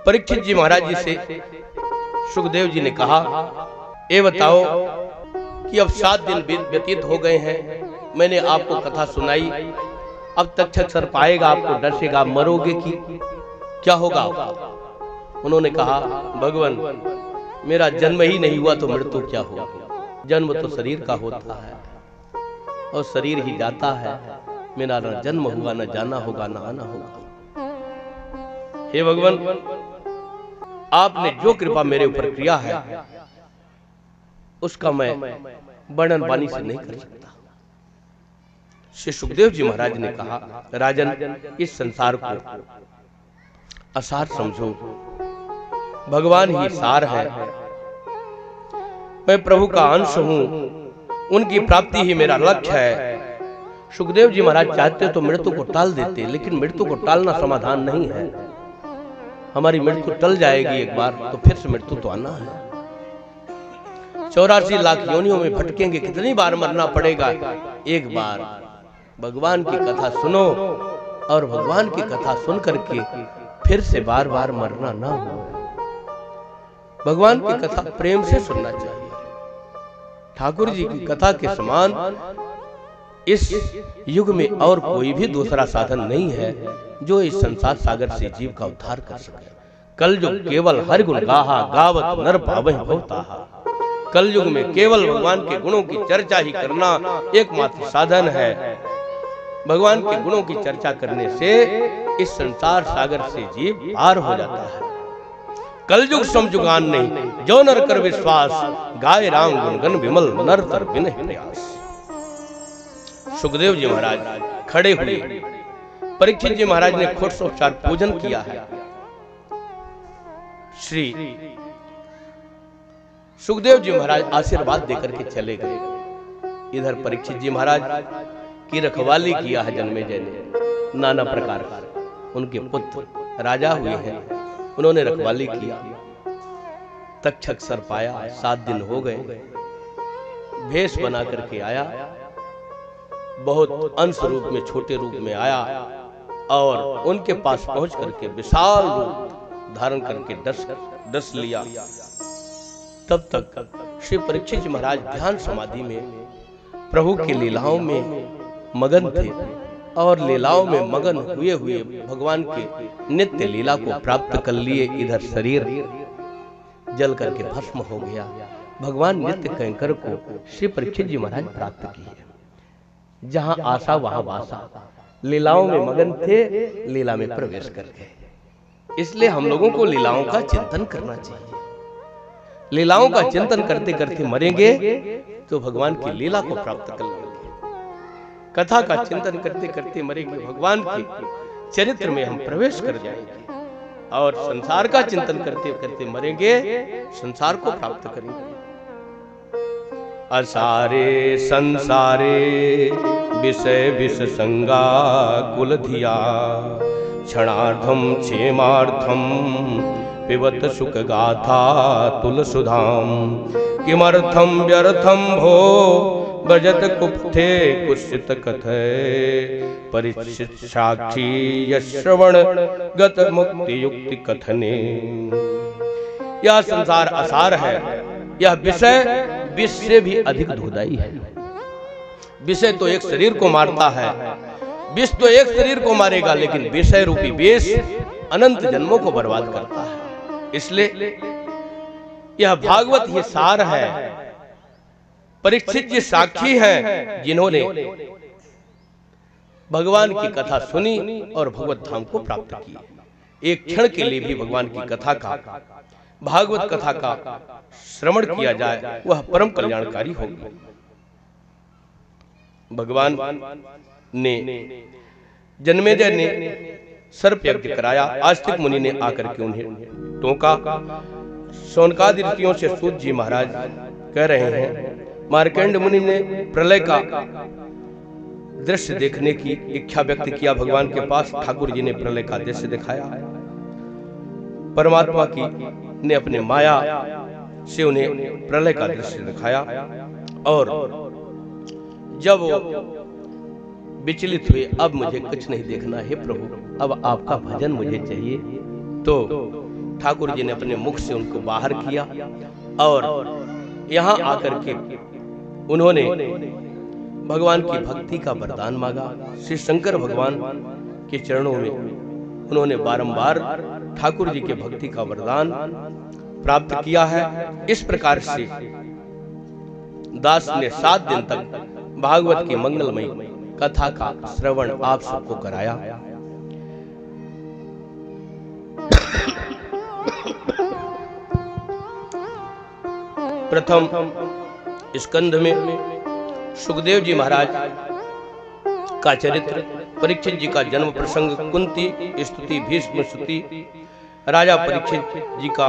परीक्षित जी महाराज जी से सुखदेव जी ने कहा, ये बताओ कि अब 7 दिन व्यतीत हो गए हैं, मैंने आपको कथा सुनाई, अब तक्षक सर्प आएगा, आपको डसेगा, मरोगे कि क्या होगा? उन्होंने कहा, भगवान मेरा जन्म ही नहीं हुआ तो मृत्यु क्या होगी? जन्म तो शरीर का होता है और शरीर ही जाता है, मेरा न जन्म हुआ, न जाना होगा, न आना होगा। हे भगवान, आपने जो कृपा मेरे ऊपर किया है उसका मैं वर्णन वाणी से नहीं कर सकता। श्री सुखदेव जी महाराज ने कहा, राजन इस संसार को असार समझो, भगवान ही सार है, मैं प्रभु का अंश हूं, उनकी प्राप्ति ही मेरा लक्ष्य है। सुखदेव जी महाराज चाहते तो मृत्यु को टाल देते, लेकिन मृत्यु को टालना समाधान नहीं है। हमारी मृत्यु टल जाएगी एक बार, तो फिर से मृत्यु तो आना है। 84 लाख योनियों में भटकेंगे, कितनी बार मरना पड़ेगा? एक बार भगवान की कथा सुनो और भगवान की कथा सुन करके फिर से बार बार मरना ना हो। भगवान की कथा प्रेम से सुनना चाहिए। ठाकुर जी की कथा के समान इस युग में और कोई भी दूसरा साधन नहीं है जो इस संसार सागर से जीव का उद्धार कर सके। कल युग केवल हरि गुण गाहा, गावत नर पावहि भवताहा। कल युग में केवल भगवान के गुणों की चर्चा ही करना एकमात्र साधन है। भगवान के गुणों की चर्चा करने से इस संसार सागर से जीव पार हो जाता है। कलयुग समजुगान नहीं, जो नर कर विश्वास, गाय राम गुणगन विमल, नर तर बिन प्रयास। सुखदेव जी महाराज खड़े हुए, परीक्षित जी महाराज ने षोडशोपचार पूजन किया है। श्री सुखदेव जी महाराज आशीर्वाद देकर के चले गए। इधर परीक्षित जी महाराज की रखवाली किया है जन्मेजय ने, नाना प्रकार का। उनके पुत्र राजा हुए हैं, उन्होंने रखवाली किया। तक्षक सर्प आया, 7 दिन हो गए, भेष बना करके आया, बहुत अंश रूप में, छोटे रूप में आया और उनके पास पहुंच करके विशाल रूप धारण करके डस लिया। तब तक श्री परीक्षित जी महाराज ध्यान समाधि में प्रभु की लीलाओं में मगन थे और लीलाओं में मगन हुए हुए भगवान के नित्य लीला को प्राप्त कर लिए। इधर शरीर जल करके भस्म हो गया। भगवान नित्य कैंकर को श्री परीक्षित जी महाराज प्राप्त किए। जहां आशा वहां वासा, लीलाओं में मगन थे, लीला में प्रवेश कर गए। इसलिए हम लोगों को लीलाओं का चिंतन करना चाहिए। लीलाओं का चिंतन करते करते मरेंगे तो भगवान की लीला को प्राप्त कर लेंगे। कथा का चिंतन करते करते मरेंगे, भगवान के चरित्र में हम प्रवेश कर जाएंगे। और संसार का चिंतन करते करते मरेंगे, संसार को प्राप्त करेंगे। असारे संसारे विषय विष संगा कुल धिया, क्षणार्धम क्षेमार्थम पिबत सुख गाथा तुल सुधाम। किमर्थम व्यर्थम भो बजत कुप्थे कुत्सित कथय, परिचित साक्षी यश्रवण गत मुक्ति युक्ति कथने। यह संसार असार है, यह विषय विष से भी अधिक दुखदाई है। विषय तो एक शरीर को मारता है, विष तो एक शरीर को मारेगा, लेकिन विषय रूपी विष अनंत जन्मों को बर्बाद करता है। इसलिए यह भागवत ये सार है। परीक्षित जी साक्षी हैं जिन्होंने भगवान की कथा सुनी और भगवत धाम को प्राप्त किया। एक क्षण के लिए भी भगवान की कथा का, भागवत कथा का श्रवण किया जाए, वह परम कल्याणकारी होगी। भगवान ने जन्मेजय ने सर्प यज्ञ कराया। आस्तिक मुनि ने आकर के उन्हें टोका। शौनकादि ऋषियों से सूत जी महाराज कह रहे हैं, मार्कंड मुनि ने प्रलय का दृश्य देखने की इच्छा व्यक्त किया भगवान के पास। ठाकुर जी ने प्रलय का दृश्य दिखाया। परमात्मा की ने अपने माया से उन्हें प्रलय का दृश्य दिखाया और जब वो विचलित हुए, अब मुझे कुछ नहीं देखना है प्रभु, अब आपका भजन मुझे चाहिए, तो ठाकुर जी ने अपने मुख से उनको बाहर किया और यहाँ आकर के उन्होंने भगवान की भक्ति का वरदान मांगा। श्री शंकर भगवान के चरणों में उन्होंने बारंबार ठाकुर जी के भक्ति का वरदान प्राप्त किया है। इस प्रकार से दास ने 7 दिन तक भागवत की मंगलमयी कथा का श्रवण आप सबको कराया। प्रथम स्कंध में सुखदेव जी महाराज का चरित्र, परीक्षित जी का जन्म प्रसंग, कुंती स्तुति, भीष्म स्तुति, राजा परीक्षित जी का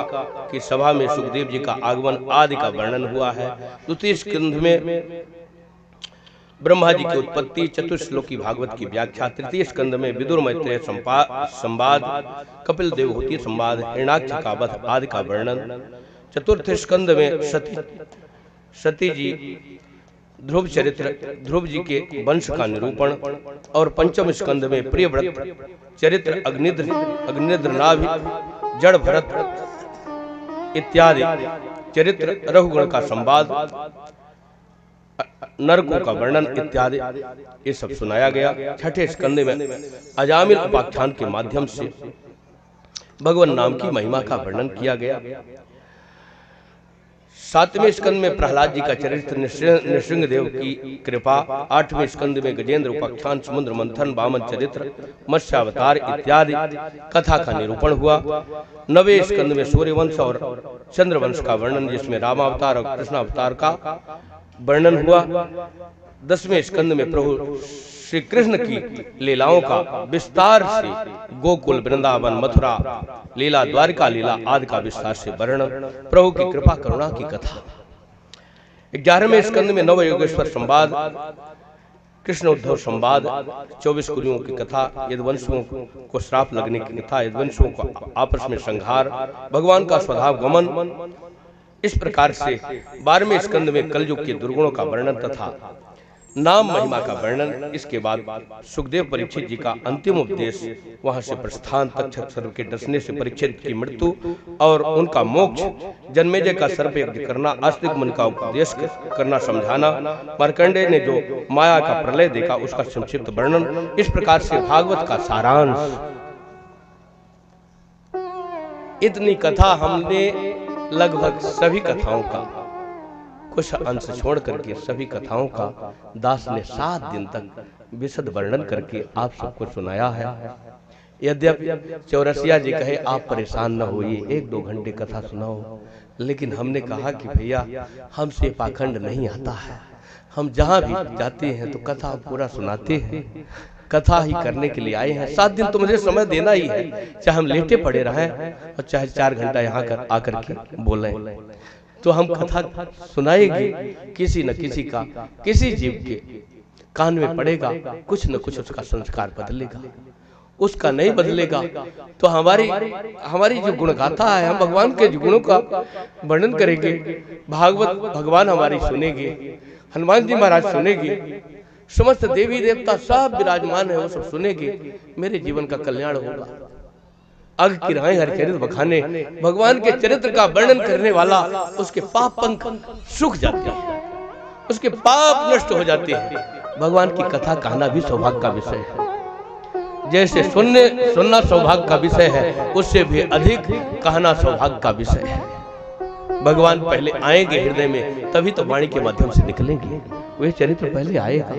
की सभा में सुखदेव जी का आगमन आदि का वर्णन हुआ है। द्वितीय स्कंध में ब्रह्मा जी की उत्पत्ति, चतुश्लोकी भागवत की व्याख्या। तृतीय स्कंद में विदुर मैत्रेय संवाद, कपिल देवहूति संवाद, हिरण्याक्ष का वध आदि का वर्णन। चतुर्थ स्कंद में सती जी ध्रुव चरित्र, ध्रुव जी के वंश का निरूपण। और पंचम स्कंद में प्रियव्रत चरित्र, अग्निद्र नाभि, जड़ भरत इत्यादि चरित्र, रघुगण का संवाद, नरकों का वर्णन इत्यादि ये सब सुनाया गया। छठे स्कंद में अजामिल उपाख्यान के माध्यम से भगवान नाम की महिमा का वर्णन किया गया। 7वें स्कंद में प्रहलाद जी का चरित्र, नृसिंहदेव की कृपा। 8वें स्कंद में गजेंद्र उपाख्यान, समुद्र मंथन, वामन चरित्र, मत्स्यावतार इत्यादि कथा का निरूपण हुआ। 9वें स्कंद में सूर्यवंश और चंद्रवंश का वर्णन, जिसमें रामावतार और कृष्णावतार का वर्णन हुआ। 10वें स्कंद में प्रभु श्री कृष्ण की लीलाओं का विस्तार से, गोकुल, वृंदावन, मथुरा लीला, द्वारिका लीला आदि का विस्तार से वर्णन, प्रभु की कृपा करुणा की कथा। 11वें स्कंद में नव योगेश्वर संवाद, कृष्ण उद्धव संवाद, 24 कुरियों की कथा, यदुवंशियों को श्राप लगने की कथा, यदुवंशियों को आपस में संहार, भगवान का स्वभाव गमन। इस प्रकार से 12वें स्कंद में कलयुग के दुर्गुणों का वर्णन तथा नाम महिमा का वर्णन। इसके बाद सुखदेव परीक्षित जी का अंतिम उपदेश, वहां से प्रस्थान, तक्षक सर्प के डसने से परीक्षित की मृत्यु और उनका मोक्ष, जन्मेजय का सर्प यज्ञ करना, आस्तिक मन का उपदेश करना, समझाना, मार्कंडेय ने जो माया का प्रलय देखा उसका संक्षिप्त वर्णन। इस प्रकार से भागवत का सारांश। इतनी कथा हमने लगभग सभी कथाओं का, कुछ अंश छोड़ करके सभी कथाओं का दास ने 7 दिन तक विशद वर्णन करके आप सबको सुनाया है। यद्यपि चौरसिया जी कहे आप परेशान न होइए, 1-2 घंटे कथा सुनाओ, लेकिन हमने कहा कि भैया हमसे पाखंड नहीं आता है, हम जहाँ भी जाते हैं तो कथा पूरा सुनाते हैं, कथा ही करने के लिए आए हैं। 7 दिन तो मुझे समय देना ही है, चाहे हम लेटे पड़े रहें और चाहे 4 घंटा यहाँ आकर के बोलें, तो हम कथा सुनाएंगे। किसी न किसी का, किसी जीव के कान में पड़ेगा, कुछ न कुछ उसका संस्कार बदलेगा। उसका नहीं बदलेगा तो हमारी जो गुणगाथा है, हम भगवान के गुणों का वर्णन करेंगे, भागवत भगवान हमारी सुनेंगे, हनुमान जी महाराज सुनेंगे, समस्त देवी देवता सब विराजमान है, वो सब सुनेंगे, मेरे जीवन का कल्याण होगा। अग की राहें हरिचरित्र बखाने, भगवान के चरित्र का वर्णन करने वाला, उसके पाप पंख सूख जाते हैं, उसके पाप नष्ट हो जाते हैं। भगवान की कथा कहना भी सौभाग्य का विषय है। जैसे सुनना सौभाग्य का विषय है, उससे भी अधिक कहना सौभाग्य का विषय है। भगवान पहले आएंगे हृदय में, तभी तो वाणी के माध्यम से निकलेंगे। वे चरित्र पहले आएगा।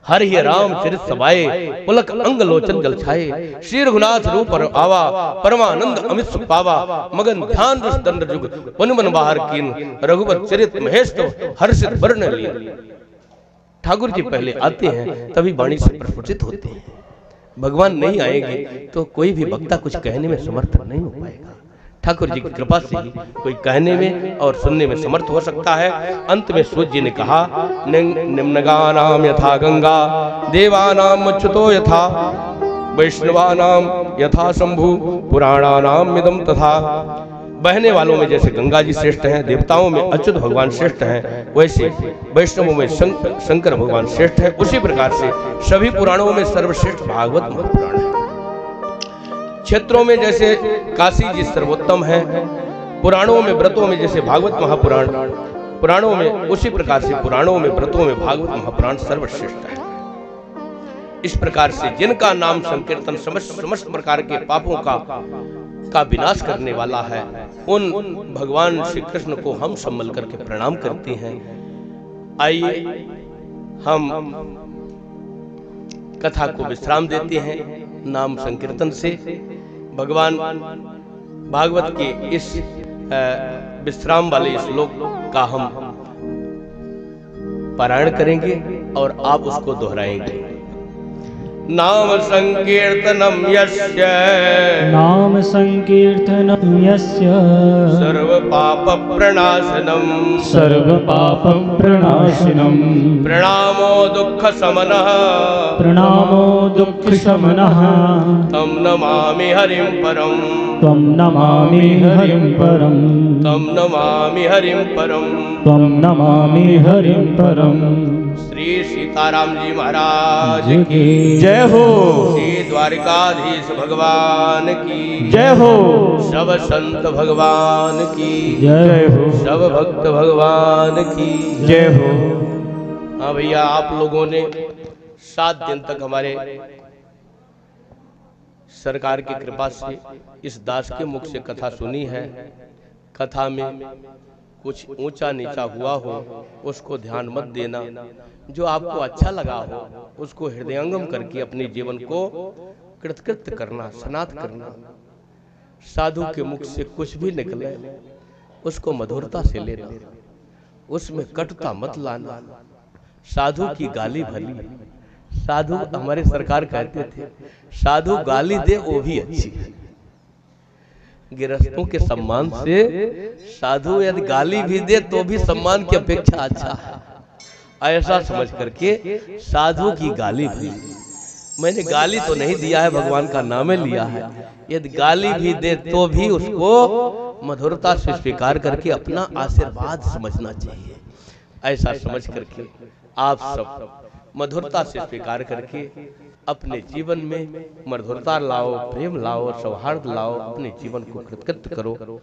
हर ही राम चरित समाये, पुलक अंग लोचन जल छाये, श्री रघुनाथ रूप आवा, परमानंद अमित सुख पावा, मगन ध्यान रस दंड जुग, वन मन बाहर कीन, रघुवर चरित महेश तो हर्षित वर्ण लीन। ठाकुर जी पहले आते हैं, तभी वाणी से प्रस्फुटित होते हैं। भगवान नहीं आएंगे तो कोई भी वक्ता कुछ कहने में समर्थ नहीं हो पाएगा। ठाकुर जी की कृपा से ही कोई कहने में और सुनने में समर्थ हो सकता है। अंत में सूत जी ने कहा, निम्नगानाम यथा गंगा, देवानाम अच्युतो यथा, वैष्णवानाम यथा शंभु, पुराणानाम मिदम तथा। बहने वालों में जैसे गंगा जी श्रेष्ठ हैं, देवताओं में अच्युत भगवान श्रेष्ठ हैं, वैसे वैष्णवों में शंकर भगवान श्रेष्ठ है। उसी प्रकार से सभी पुराणों में सर्वश्रेष्ठ भागवत महापुराण है। क्षेत्रों में जैसे काशी जी सर्वोत्तम है, पुराणों में व्रतों में जैसे भागवत महापुराण पुराणों में, उसी प्रकार से पुराणों में व्रतों में भागवत महापुराण सर्वश्रेष्ठ है। इस प्रकार से जिनका नाम संकीर्तन समस्त प्रकार के पापों का विनाश करने वाला है, उन भगवान श्री कृष्ण को हम सम्मल करके प्रणाम करते हैं। आइए हम कथा को विश्राम देते हैं नाम संकीर्तन से। भगवान भागवत के इस विश्राम वाले श्लोक का हम पारायण करेंगे और आप उसको दोहराएंगे। नाम संकीर्तनम यस्य, नाम संकीर्तनम यस्य, सर्व पाप प्रणाशनम, सर्व पाप प्रणाशनम, प्रणामो दुख समनः, प्रणामो दुख शमनः, तम नमामि हरिं परम, त्वं नमामि हरिं परम, तम नमामि हरिं परम। त्वं नमामि हरिं परम। श्री सीताराम जी महाराज की जय हो। श्री द्वारिकाधीश भगवान की जय हो। सब संत भगवान की जय हो। सब भक्त भगवान की जय हो। हाँ भैया, आप लोगों ने 7 दिन तक हमारे सरकार की कृपा से इस दास के मुख से कथा सुनी है। कथा में कुछ ऊंचा नीचा हुआ हो उसको ध्यान मत देना। जो आपको अच्छा लगा हो उसको हृदयंगम करके अपने जीवन को कृतकृत्य करना, सनात करना। साधु के मुख से कुछ भी निकले उसको मधुरता से लेना, उसमें कटुता मत लाना। साधु की गाली भली, साधु हमारे सरकार कहते थे साधु गाली दे वो भी अच्छी है। गृहस्थों के सम्मान से साधु यदि गाली भी दे तो भी सम्मान की अपेक्षा अच्छा है, ऐसा समझ करके साधु की गाली भली। मैंने गाली तो नहीं दिया है, भगवान का नाम लिया है। यदि गाली भी दे तो भी उसको मधुरता से स्वीकार करके अपना आशीर्वाद समझना चाहिए। ऐसा समझ करके आप सब मधुरता से स्वीकार करके अपने जीवन में मधुरता लाओ, प्रेम लाओ, सौहार्द लाओ, अपने जीवन को कृतकृत्य करो।